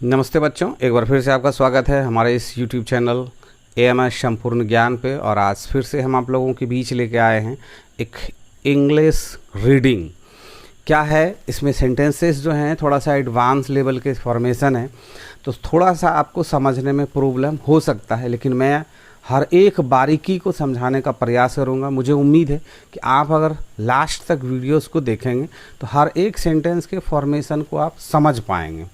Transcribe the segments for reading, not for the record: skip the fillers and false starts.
नमस्ते बच्चों, एक बार फिर से आपका स्वागत है हमारे इस YouTube चैनल AMS संपूर्ण ज्ञान पे। और आज फिर से हम आप लोगों के बीच लेके आए हैं एक इंग्लिश रीडिंग। क्या है इसमें, सेंटेंसेस जो हैं थोड़ा सा एडवांस लेवल के फॉर्मेशन है, तो थोड़ा सा आपको समझने में प्रॉब्लम हो सकता है, लेकिन मैं हर एक बारीकी को समझाने का प्रयास करूंगा। मुझे उम्मीद है कि आप अगर लास्ट तक वीडियोस को देखेंगे तो हर एक सेंटेंस के फॉर्मेशन को आप समझ पाएंगे।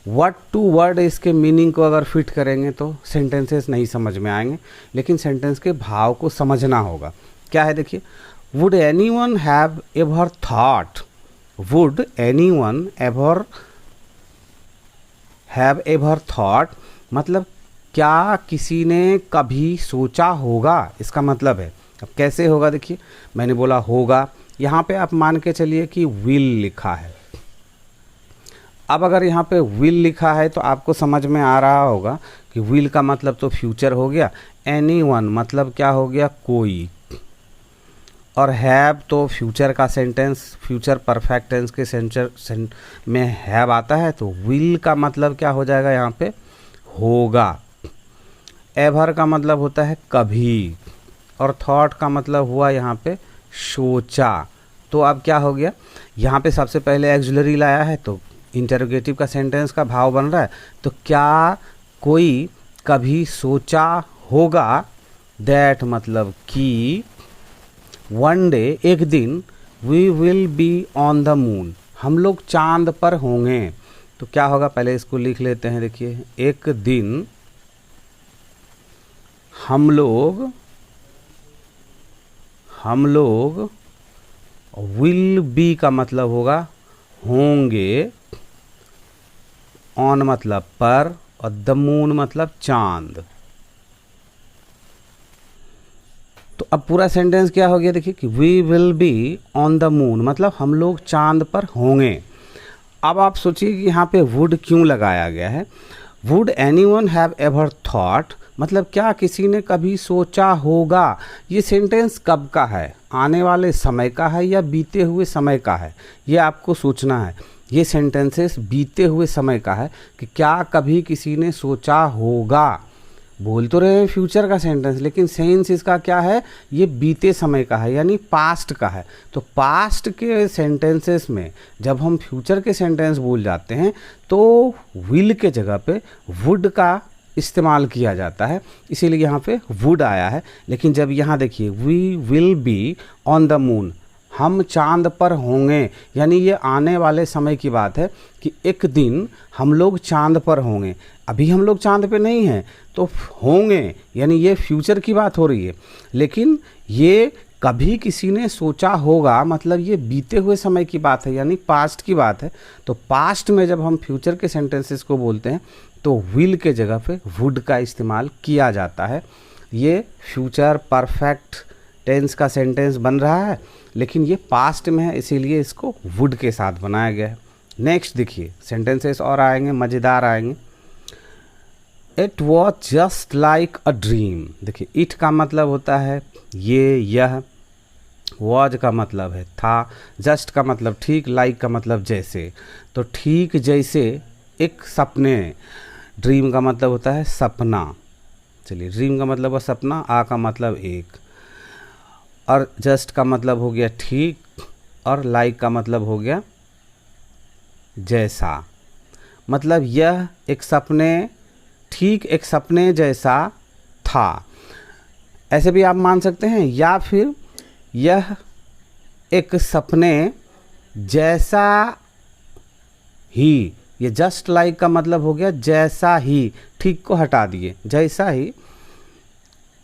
वर्ड टू वर्ड इसके मीनिंग को अगर फिट करेंगे तो सेंटेंसेस नहीं समझ में आएंगे, लेकिन सेंटेंस के भाव को समझना होगा। क्या है देखिए, would anyone have ever thought, would anyone ever have ever thought मतलब क्या किसी ने कभी सोचा होगा, इसका मतलब है। अब कैसे होगा देखिए, मैंने बोला होगा, यहाँ पे आप मान के चलिए कि विल लिखा है। अब अगर यहाँ पे विल लिखा है तो आपको समझ में आ रहा होगा कि विल का मतलब तो फ्यूचर हो गया, एनीवन मतलब क्या हो गया, कोई, और हैव तो फ्यूचर का सेंटेंस, फ्यूचर परफेक्ट टेंस के सेंटर में हैव आता है, तो विल का मतलब क्या हो जाएगा यहाँ पे, होगा। एवर का मतलब होता है कभी, और थॉट का मतलब हुआ यहाँ पे सोचा। तो अब क्या हो गया, यहाँ पे सबसे पहले एक्सुलरी लाया है तो इंटरोगेटिव का सेंटेंस का भाव बन रहा है। तो क्या कोई कभी सोचा होगा, दैट मतलब कि वन डे एक दिन, we will be on the moon हम लोग चांद पर होंगे। तो क्या होगा, पहले इसको लिख लेते हैं। देखिए, एक दिन हम लोग विल बी का मतलब होगा होंगे, ऑन मतलब पर, और द मून मतलब चांद। तो अब पूरा सेंटेंस क्या हो गया देखिए कि we will be on the moon मतलब हम लोग चांद पर होंगे। अब आप सोचिए कि यहाँ पे वुड क्यों लगाया गया है। Would anyone have ever thought मतलब क्या किसी ने कभी सोचा होगा। ये सेंटेंस कब का है, आने वाले समय का है या बीते हुए समय का है, ये आपको सोचना है। ये सेंटेंसेस बीते हुए समय का है कि क्या कभी किसी ने सोचा होगा। बोल तो रहे हैं फ्यूचर का सेंटेंस, लेकिन सेंस इसका क्या है, ये बीते समय का है, यानी पास्ट का है। तो पास्ट के सेंटेंसेस में जब हम फ्यूचर के सेंटेंस बोल जाते हैं तो विल के जगह पे वुड का इस्तेमाल किया जाता है, इसीलिए यहाँ पे वुड आया है। लेकिन जब यहाँ देखिए we will be on the moon हम चांद पर होंगे, यानी ये आने वाले समय की बात है कि एक दिन हम लोग चांद पर होंगे। अभी हम लोग चांद पे नहीं हैं तो होंगे, यानी ये फ्यूचर की बात हो रही है। लेकिन ये कभी किसी ने सोचा होगा मतलब ये बीते हुए समय की बात है, यानी पास्ट की बात है। तो पास्ट में जब हम फ्यूचर के सेंटेंसेस को बोलते हैं तो विल के जगह पे वुड का इस्तेमाल किया जाता है। ये फ्यूचर परफेक्ट टेंस का सेंटेंस बन रहा है, लेकिन ये पास्ट में है, इसीलिए इसको वुड के साथ बनाया गया है। नेक्स्ट देखिए, सेंटेंसेस और आएंगे, मज़ेदार आएंगे। It was just like a dream. देखिए, इट का मतलब होता है ये, यह, वॉज का मतलब है था, जस्ट का मतलब ठीक, लाइक का मतलब जैसे। तो ठीक जैसे एक सपने, ड्रीम का मतलब होता है सपना। चलिए, ड्रीम का मतलब है सपना, आ का मतलब एक, और जस्ट का मतलब हो गया ठीक, और लाइक का मतलब हो गया जैसा। मतलब यह एक सपने, ठीक एक सपने जैसा था, ऐसे भी आप मान सकते हैं। या फिर यह एक सपने जैसा ही, ये जस्ट लाइक का मतलब हो गया जैसा ही, ठीक को हटा दिए, जैसा ही,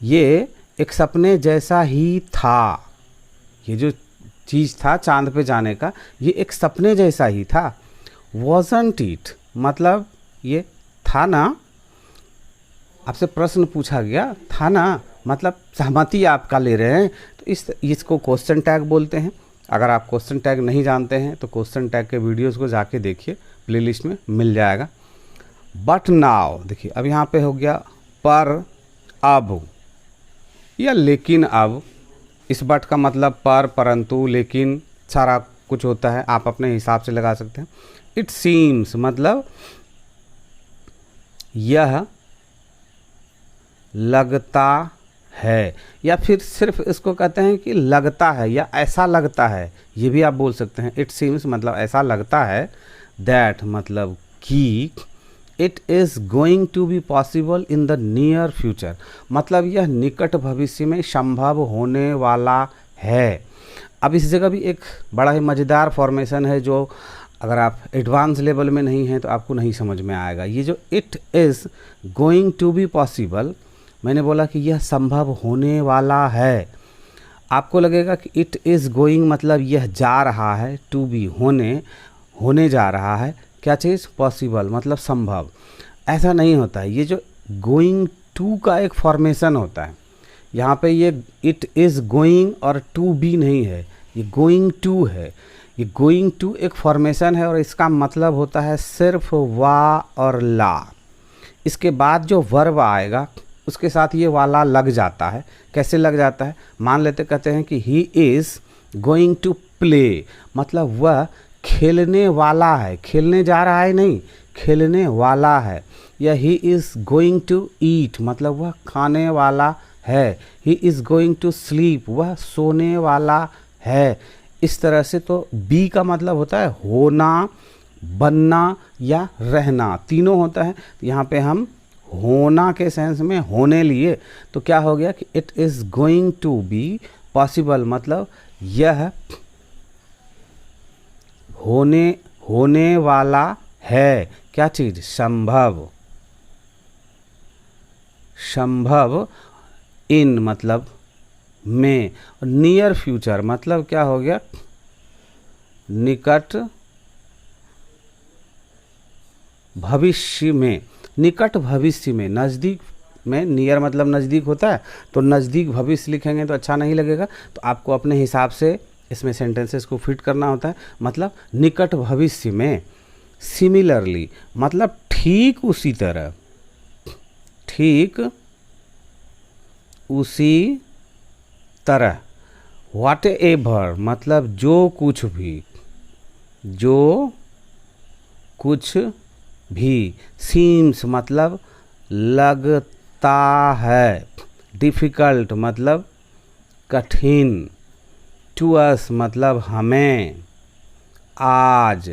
ये एक सपने जैसा ही था। ये जो चीज़ था चांद पे जाने का, ये एक सपने जैसा ही था। wasn't it मतलब ये था ना, आपसे प्रश्न पूछा गया था ना, मतलब सहमति आपका ले रहे हैं, तो इसको क्वेश्चन टैग बोलते हैं। अगर आप क्वेश्चन टैग नहीं जानते हैं तो क्वेश्चन टैग के वीडियोस को जाके देखिए, प्लेलिस्ट में मिल जाएगा। बट नाउ देखिए, अब यहाँ पे हो गया पर, अब, या लेकिन अब। इस बट का मतलब पर, परंतु, लेकिन, सारा कुछ होता है, आप अपने हिसाब से लगा सकते हैं। इट सीम्स मतलब यह लगता है, या फिर सिर्फ इसको कहते हैं कि लगता है या ऐसा लगता है, ये भी आप बोल सकते हैं। इट सीम्स मतलब ऐसा लगता है, दैट मतलब कि, it is going to be possible in the near future मतलब यह निकट भविष्य में संभव होने वाला है। अब इस जगह भी एक बड़ा ही मज़ेदार फॉर्मेशन है जो अगर आप एडवांस लेवल में नहीं हैं तो आपको नहीं समझ में आएगा। ये जो it is going to be possible, मैंने बोला कि यह संभव होने वाला है, आपको लगेगा कि इट इज़ गोइंग मतलब यह जा रहा है, टू बी होने जा रहा है, क्या चीज़, पॉसिबल मतलब संभव। ऐसा नहीं होता है, ये जो गोइंग टू का एक फॉर्मेशन होता है, यहाँ पे ये इट इज़ गोइंग और टू बी नहीं है, ये गोइंग टू है। ये गोइंग टू एक फॉर्मेशन है और इसका मतलब होता है सिर्फ वा और ला। इसके बाद जो वर्ब आएगा उसके साथ ये वाला लग जाता है। कैसे लग जाता है, मान लेते कहते हैं कि he is going to play मतलब वह खेलने वाला है, खेलने जा रहा है नहीं, खेलने वाला है। या he is going to eat मतलब वह खाने वाला है। He is going to sleep वह सोने वाला है। इस तरह से तो बी का मतलब होता है होना, बनना या रहना, तीनों होता है। यहाँ पे हम होना के सेंस में होने लिए, तो क्या हो गया कि it is going to be possible मतलब यह होने वाला है, क्या चीज़, संभव। संभव इन मतलब में, नियर फ्यूचर मतलब क्या हो गया, निकट भविष्य में। निकट भविष्य में, नज़दीक में, नियर मतलब नज़दीक होता है, तो नज़दीक भविष्य लिखेंगे तो अच्छा नहीं लगेगा, तो आपको अपने हिसाब से इसमें सेंटेंसेस को फिट करना होता है। मतलब निकट भविष्य में, सिमिलरली मतलब ठीक उसी तरह, ठीक उसी तरह। व्हाट एवर मतलब जो कुछ भी, जो कुछ भी। सीम्स मतलब लगता है। डिफ़िकल्ट मतलब कठिन। टू अस मतलब हमें, आज।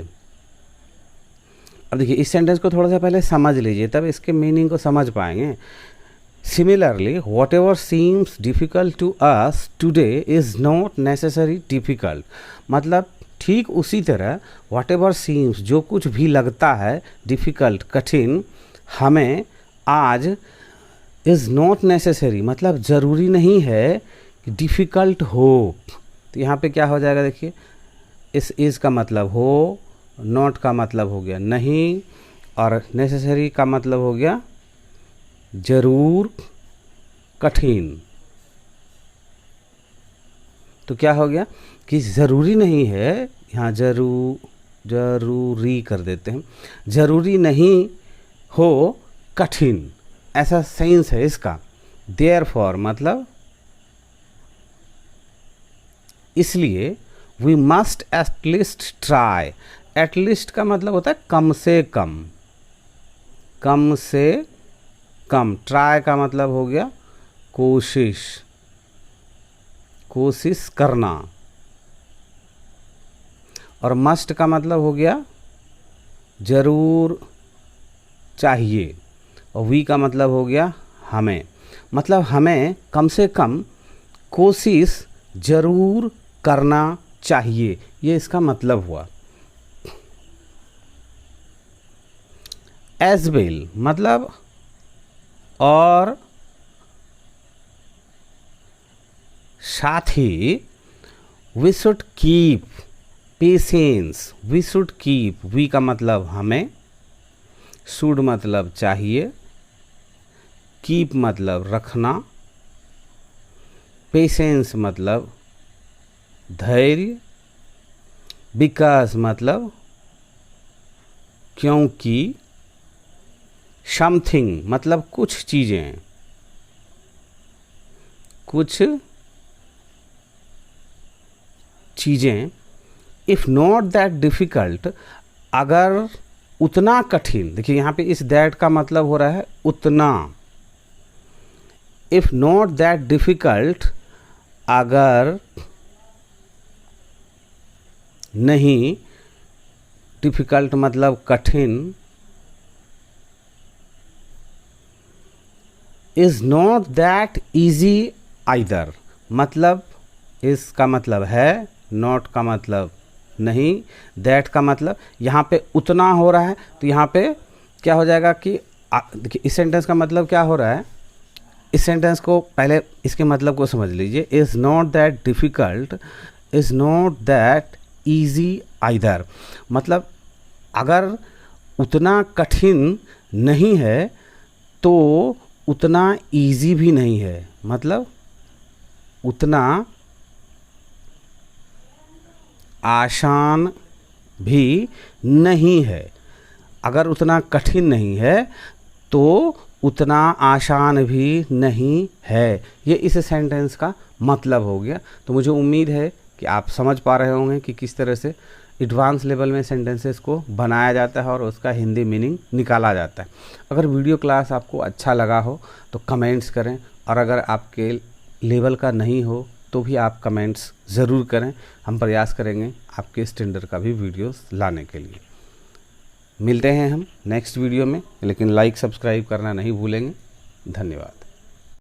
अब देखिए इस सेंटेंस को थोड़ा सा पहले समझ लीजिए तब इसके मीनिंग को समझ पाएंगे। Similarly whatever seems difficult to us today is not necessary difficult मतलब ठीक उसी तरह वॉट एवर सीम्स जो कुछ भी लगता है डिफ़िकल्ट कठिन हमें आज इज़ नॉट नेसेसरी मतलब ज़रूरी नहीं है कि डिफ़िकल्ट हो। तो यहाँ पे क्या हो जाएगा देखिए, इस इज़ का मतलब हो, नॉट का मतलब हो गया नहीं, और नेसेसरी का मतलब हो गया जरूर कठिन। तो क्या हो गया कि ज़रूरी नहीं है, यहाँ जरूरी कर देते हैं, ज़रूरी नहीं हो कठिन, ऐसा सेंस है इसका। देयरफॉर मतलब इसलिए, we must at least try. At least का मतलब होता है कम से कम, कम से कम। ट्राई का मतलब हो गया कोशिश, कोशिश करना। और मस्ट का मतलब हो गया जरूर चाहिए, और वी का मतलब हो गया हमें। मतलब हमें कम से कम कोशिश जरूर करना चाहिए, ये इसका मतलब हुआ। एज वेल मतलब और साथ ही, we should keep patience. We should keep, we का मतलब हमें, शुड मतलब चाहिए, कीप मतलब रखना, पेशेंस मतलब धैर्य, बिकॉज मतलब क्योंकि, समथिंग मतलब कुछ चीज़ें, कुछ चीज़ें। इफ़ नॉट दैट डिफ़िकल्ट अगर उतना कठिन, देखिए यहाँ पे इस दैट का मतलब हो रहा है उतना। इफ नॉट दैट डिफिकल्ट, अगर नहीं, डिफिकल्ट मतलब कठिन, is not that easy either, मतलब इसका मतलब है, नॉट का मतलब नहीं, दैट का मतलब यहाँ पे उतना हो रहा है, तो यहाँ पे क्या हो जाएगा कि देखिए इस सेंटेंस का मतलब क्या हो रहा है, इस सेंटेंस को पहले इसके मतलब को समझ लीजिए। Is not that difficult, is not that easy either, मतलब अगर उतना कठिन नहीं है तो उतना ईजी भी नहीं है, मतलब उतना आसान भी नहीं है। अगर उतना कठिन नहीं है तो उतना आसान भी नहीं है। ये इस सेंटेंस का मतलब हो गया। तो मुझे उम्मीद है कि आप समझ पा रहे होंगे कि किस तरह से एडवांस लेवल में सेंटेंसेस को बनाया जाता है और उसका हिंदी मीनिंग निकाला जाता है। अगर वीडियो क्लास आपको अच्छा लगा हो तो कमेंट्स करें, और अगर आपके लेवल का नहीं हो तो भी आप कमेंट्स ज़रूर करें। हम प्रयास करेंगे आपके स्टैंडर्ड का भी वीडियोस लाने के लिए। मिलते हैं हम नेक्स्ट वीडियो में, लेकिन लाइक सब्सक्राइब करना नहीं भूलेंगे। धन्यवाद।